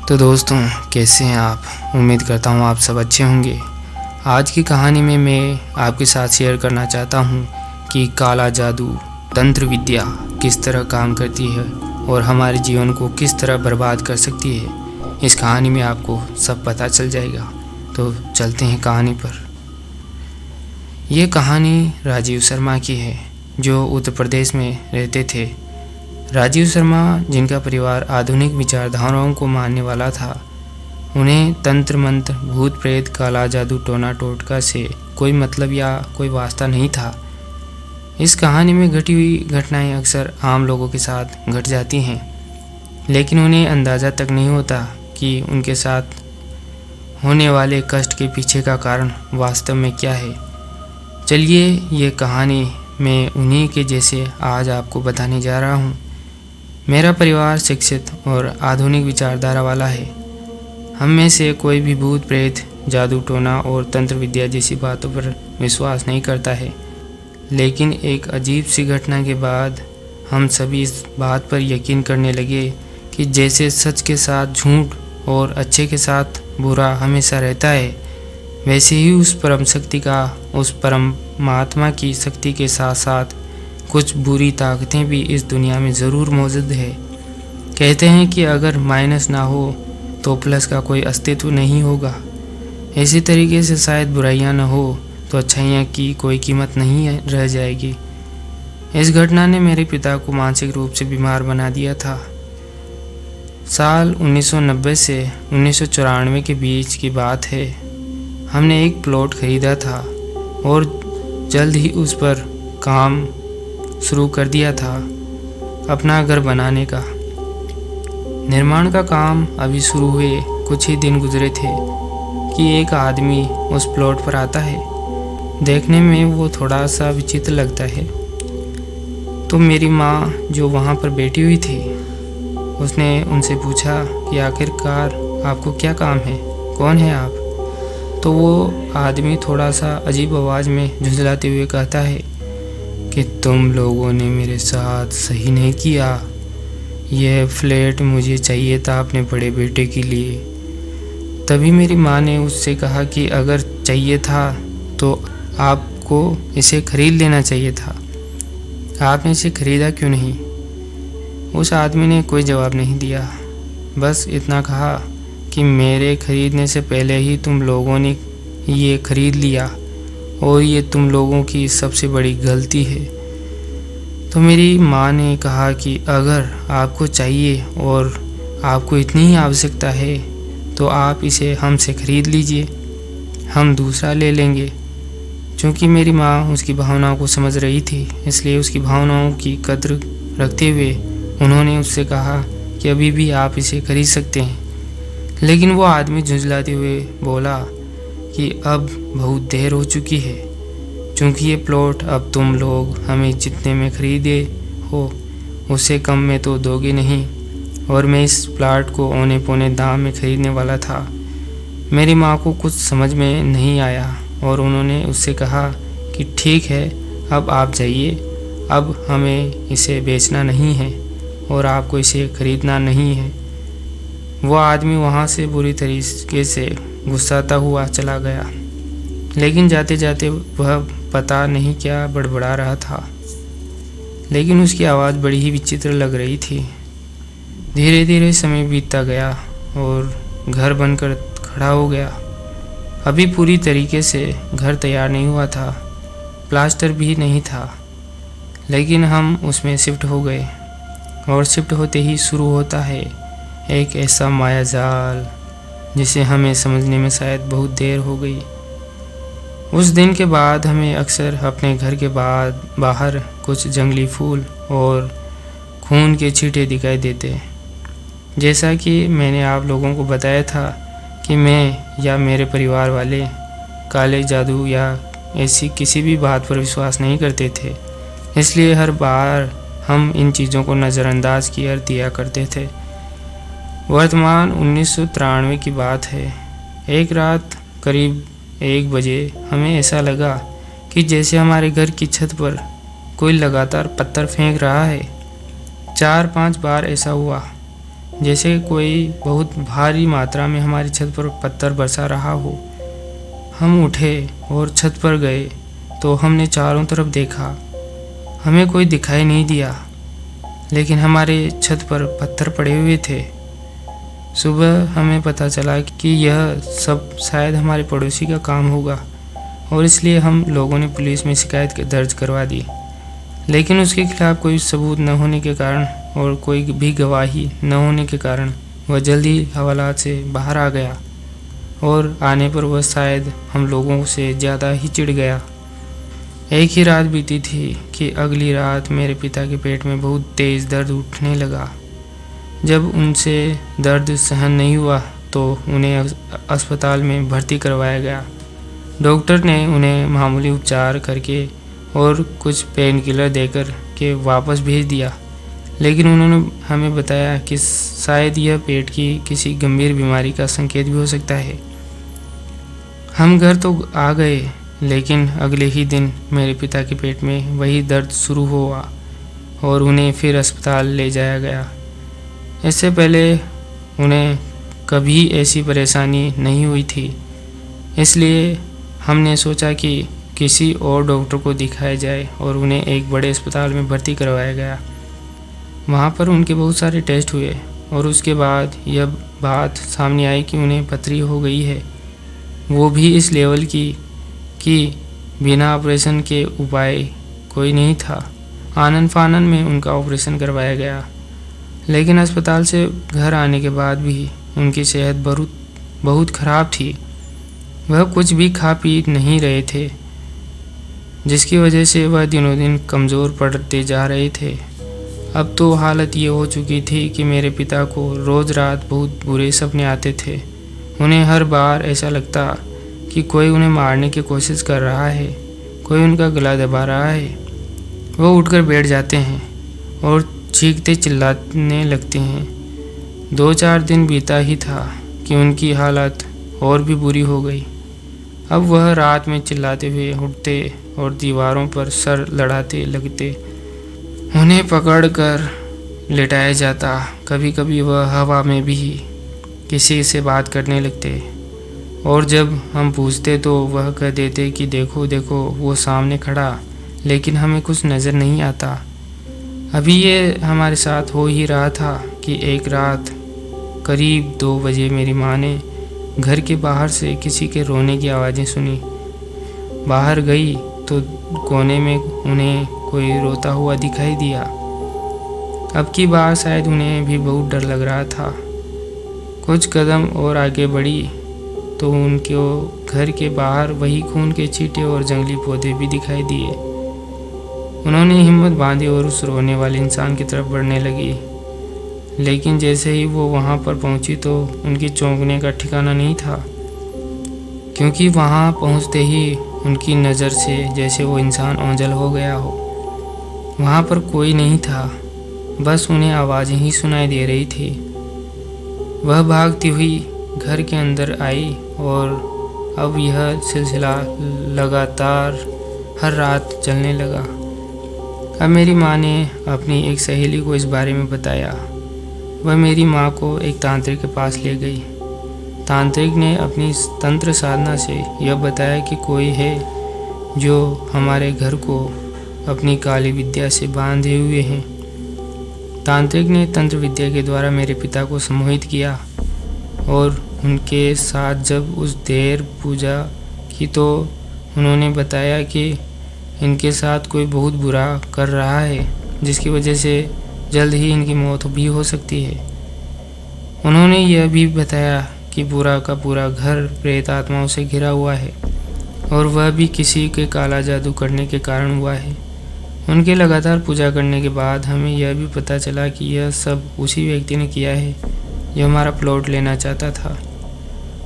तो दोस्तों, कैसे हैं आप? उम्मीद करता हूँ आप सब अच्छे होंगे। आज की कहानी में मैं आपके साथ शेयर करना चाहता हूँ कि काला जादू, तंत्र विद्या किस तरह काम करती है और हमारे जीवन को किस तरह बर्बाद कर सकती है। इस कहानी में आपको सब पता चल जाएगा। तो चलते हैं कहानी पर। ये कहानी राजीव शर्मा की है, जो उत्तर प्रदेश में रहते थे। राजीव शर्मा, जिनका परिवार आधुनिक विचारधाराओं को मानने वाला था, उन्हें तंत्र मंत्र, भूत प्रेत, काला जादू, टोना टोटका से कोई मतलब या कोई वास्ता नहीं था। इस कहानी में घटी हुई घटनाएं अक्सर आम लोगों के साथ घट जाती हैं, लेकिन उन्हें अंदाज़ा तक नहीं होता कि उनके साथ होने वाले कष्ट के पीछे का कारण वास्तव में क्या है। चलिए, ये कहानी मैं उन्हीं के जैसे आज आपको बताने जा रहा हूँ। मेरा परिवार शिक्षित और आधुनिक विचारधारा वाला है। हम में से कोई भी भूत प्रेत, जादू टोना और तंत्र विद्या जैसी बातों पर विश्वास नहीं करता है। लेकिन एक अजीब सी घटना के बाद हम सभी इस बात पर यकीन करने लगे कि जैसे सच के साथ झूठ और अच्छे के साथ बुरा हमेशा रहता है, वैसे ही उस परम शक्ति का, उस परमात्मा की शक्ति के साथ साथ कुछ बुरी ताकतें भी इस दुनिया में ज़रूर मौजूद है। कहते हैं कि अगर माइनस ना हो तो प्लस का कोई अस्तित्व नहीं होगा। इसी तरीके से शायद बुराइयां ना हो तो अच्छाइयां की कोई कीमत नहीं रह जाएगी। इस घटना ने मेरे पिता को मानसिक रूप से बीमार बना दिया था। साल 1990 से 1994 के बीच की बात है। हमने एक प्लॉट खरीदा था और जल्द ही उस पर काम शुरू कर दिया था, अपना घर बनाने का। निर्माण का काम अभी शुरू हुए कुछ ही दिन गुजरे थे कि एक आदमी उस प्लॉट पर आता है। देखने में वो थोड़ा सा विचित्र लगता है। तो मेरी माँ, जो वहाँ पर बैठी हुई थी, उसने उनसे पूछा कि आखिरकार आपको क्या काम है, कौन है आप? तो वो आदमी थोड़ा सा अजीब आवाज़ में झुंझलाते हुए कहता है कि तुम लोगों ने मेरे साथ सही नहीं किया। यह फ्लैट मुझे चाहिए था अपने बड़े बेटे के लिए। तभी मेरी माँ ने उससे कहा कि अगर चाहिए था तो आपको इसे खरीद लेना चाहिए था, आपने इसे खरीदा क्यों नहीं? उस आदमी ने कोई जवाब नहीं दिया, बस इतना कहा कि मेरे खरीदने से पहले ही तुम लोगों ने ये खरीद लिया और ये तुम लोगों की सबसे बड़ी गलती है। तो मेरी माँ ने कहा कि अगर आपको चाहिए और आपको इतनी ही आवश्यकता है तो आप इसे हमसे खरीद लीजिए, हम दूसरा ले लेंगे। क्योंकि मेरी माँ उसकी भावनाओं को समझ रही थी, इसलिए उसकी भावनाओं की कद्र रखते हुए उन्होंने उससे कहा कि अभी भी आप इसे खरीद सकते हैं। लेकिन वो आदमी झुंझलाते हुए बोला कि अब बहुत देर हो चुकी है, क्योंकि ये प्लॉट अब तुम लोग हमें जितने में खरीदे हो उससे कम में तो दोगे नहीं, और मैं इस प्लॉट को औने पौने दाम में खरीदने वाला था। मेरी माँ को कुछ समझ में नहीं आया और उन्होंने उससे कहा कि ठीक है, अब आप जाइए, अब हमें इसे बेचना नहीं है और आपको इसे खरीदना नहीं है। वो आदमी वहाँ से बुरी तरीके से गुस्साता हुआ चला गया, लेकिन जाते जाते वह पता नहीं क्या बड़बड़ा रहा था, लेकिन उसकी आवाज़ बड़ी ही विचित्र लग रही थी। धीरे धीरे समय बीतता गया और घर बनकर खड़ा हो गया। अभी पूरी तरीके से घर तैयार नहीं हुआ था, प्लास्टर भी नहीं था, लेकिन हम उसमें शिफ्ट हो गए। और शिफ्ट होते ही शुरू होता है एक ऐसा माया जाल जिसे हमें समझने में शायद बहुत देर हो गई। उस दिन के बाद हमें अक्सर अपने घर के बाहर कुछ जंगली फूल और खून के छींटे दिखाई देते। जैसा कि मैंने आप लोगों को बताया था कि मैं या मेरे परिवार वाले काले जादू या ऐसी किसी भी बात पर विश्वास नहीं करते थे, इसलिए हर बार हम इन चीज़ों को नज़रअंदाज किया दिया करते थे। वर्तमान 1993 की बात है। एक रात करीब 1 बजे हमें ऐसा लगा कि जैसे हमारे घर की छत पर कोई लगातार पत्थर फेंक रहा है। 4-5 बार ऐसा हुआ। जैसे कोई बहुत भारी मात्रा में हमारी छत पर पत्थर बरसा रहा हो। हम उठे और छत पर गए तो हमने चारों तरफ देखा। हमें कोई दिखाई नहीं दिया, लेकिन हमारे छत पर पत्थर पड़े हुए थे। सुबह हमें पता चला कि यह सब शायद हमारे पड़ोसी का काम होगा, और इसलिए हम लोगों ने पुलिस में शिकायत दर्ज करवा दी। लेकिन उसके खिलाफ कोई सबूत न होने के कारण और कोई भी गवाही न होने के कारण वह जल्दी हवालात से बाहर आ गया, और आने पर वह शायद हम लोगों से ज़्यादा ही चिढ़ गया। एक ही रात बीती थी कि अगली रात मेरे पिता के पेट में बहुत तेज़ दर्द उठने लगा। जब उनसे दर्द सहन नहीं हुआ तो उन्हें अस्पताल में भर्ती करवाया गया। डॉक्टर ने उन्हें मामूली उपचार करके और कुछ पेन किलर देकर के वापस भेज दिया, लेकिन उन्होंने हमें बताया कि शायद यह पेट की किसी गंभीर बीमारी का संकेत भी हो सकता है। हम घर तो आ गए, लेकिन अगले ही दिन मेरे पिता के पेट में वही दर्द शुरू हुआ और उन्हें फिर अस्पताल ले जाया गया। इससे पहले उन्हें कभी ऐसी परेशानी नहीं हुई थी, इसलिए हमने सोचा कि किसी और डॉक्टर को दिखाया जाए और उन्हें एक बड़े अस्पताल में भर्ती करवाया गया। वहाँ पर उनके बहुत सारे टेस्ट हुए और उसके बाद यह बात सामने आई कि उन्हें पथरी हो गई है, वो भी इस लेवल की कि बिना ऑपरेशन के उपाय कोई नहीं था। आनन फानन में उनका ऑपरेशन करवाया गया, लेकिन अस्पताल से घर आने के बाद भी उनकी सेहत बहुत ख़राब थी। वह कुछ भी खा पी नहीं रहे थे, जिसकी वजह से वह दिनों दिन कमज़ोर पड़ते जा रहे थे। अब तो हालत ये हो चुकी थी कि मेरे पिता को रोज़ रात बहुत बुरे सपने आते थे। उन्हें हर बार ऐसा लगता कि कोई उन्हें मारने की कोशिश कर रहा है, कोई उनका गला दबा रहा है। वो उठकर बैठ जाते हैं और चीखते चिल्लाने लगते हैं। 2-4 दिन बीता ही था कि उनकी हालत और भी बुरी हो गई। अब वह रात में चिल्लाते हुए उठते और दीवारों पर सर लड़ाते लगते। उन्हें पकड़कर लेटाया जाता। कभी कभी वह हवा में भी किसी से बात करने लगते, और जब हम पूछते तो वह कह देते कि देखो देखो वो सामने खड़ा, लेकिन हमें कुछ नज़र नहीं आता। अभी ये हमारे साथ हो ही रहा था कि एक रात करीब 2 बजे मेरी माँ ने घर के बाहर से किसी के रोने की आवाज़ें सुनी। बाहर गई तो कोने में उन्हें कोई रोता हुआ दिखाई दिया। अब की बार शायद उन्हें भी बहुत डर लग रहा था। कुछ कदम और आगे बढ़ी तो उनके घर के बाहर वही खून के छींटे और जंगली पौधे भी दिखाई दिए। उन्होंने हिम्मत बांधी और उस रोने वाले इंसान की तरफ बढ़ने लगी, लेकिन जैसे ही वो वहाँ पर पहुँची तो उनकी चौंकने का ठिकाना नहीं था, क्योंकि वहाँ पहुँचते ही उनकी नज़र से जैसे वो इंसान ओझल हो गया हो। वहाँ पर कोई नहीं था, बस उन्हें आवाज़ें ही सुनाई दे रही थी। वह भागती हुई घर के अंदर आई और अब यह सिलसिला लगातार हर रात चलने लगा। अब मेरी माँ ने अपनी एक सहेली को इस बारे में बताया। वह मेरी माँ को एक तांत्रिक के पास ले गई। तांत्रिक ने अपनी तंत्र साधना से यह बताया कि कोई है जो हमारे घर को अपनी काली विद्या से बांधे हुए हैं। तांत्रिक ने तंत्र विद्या के द्वारा मेरे पिता को सम्मोहित किया और उनके साथ जब उस देर पूजा की तो उन्होंने बताया कि इनके साथ कोई बहुत बुरा कर रहा है, जिसकी वजह से जल्द ही इनकी मौत भी हो सकती है। उन्होंने यह भी बताया कि पूरा का पूरा घर प्रेत आत्माओं से घिरा हुआ है और वह भी किसी के काला जादू करने के कारण हुआ है। उनके लगातार पूजा करने के बाद हमें यह भी पता चला कि यह सब उसी व्यक्ति ने किया है जो हमारा प्लॉट लेना चाहता था।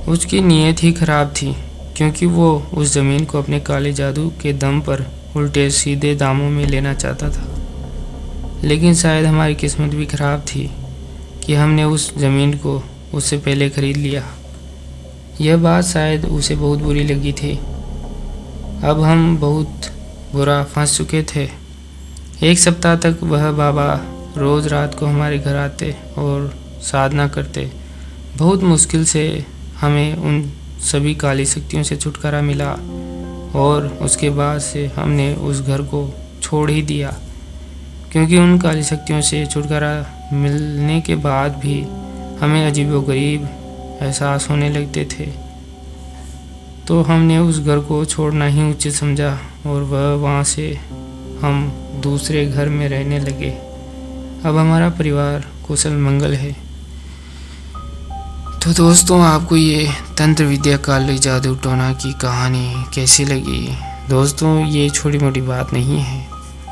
उसकी नीयत ही खराब थी, क्योंकि वो उस ज़मीन को अपने काले जादू के दम पर उल्टे सीधे दामों में लेना चाहता था। लेकिन शायद हमारी किस्मत भी खराब थी कि हमने उस ज़मीन को उससे पहले खरीद लिया। यह बात शायद उसे बहुत बुरी लगी थी। अब हम बहुत बुरा फंस चुके थे। 1 सप्ताह तक वह बाबा रोज़ रात को हमारे घर आते और साधना करते बहुत मुश्किल से हमें उन सभी काली शक्तियों से छुटकारा मिला और उसके बाद से हमने उस घर को छोड़ ही दिया, क्योंकि उन काली शक्तियों से छुटकारा मिलने के बाद भी हमें अजीबोगरीब एहसास होने लगते थे। तो हमने उस घर को छोड़ना ही उचित समझा और वहाँ से हम दूसरे घर में रहने लगे। अब हमारा परिवार कुशल मंगल है। तो दोस्तों, आपको ये तंत्र विद्या काली जादू टोना की कहानी कैसी लगी? दोस्तों, ये छोटी मोटी बात नहीं है।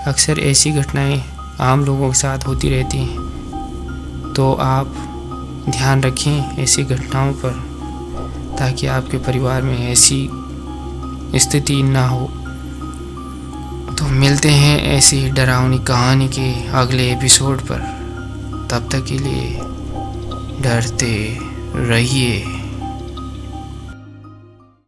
अक्सर ऐसी घटनाएं आम लोगों के साथ होती रहती हैं, तो आप ध्यान रखें ऐसी घटनाओं पर, ताकि आपके परिवार में ऐसी स्थिति ना हो। तो मिलते हैं ऐसी डरावनी कहानी के अगले एपिसोड पर। तब तक के लिए डरते रहिए।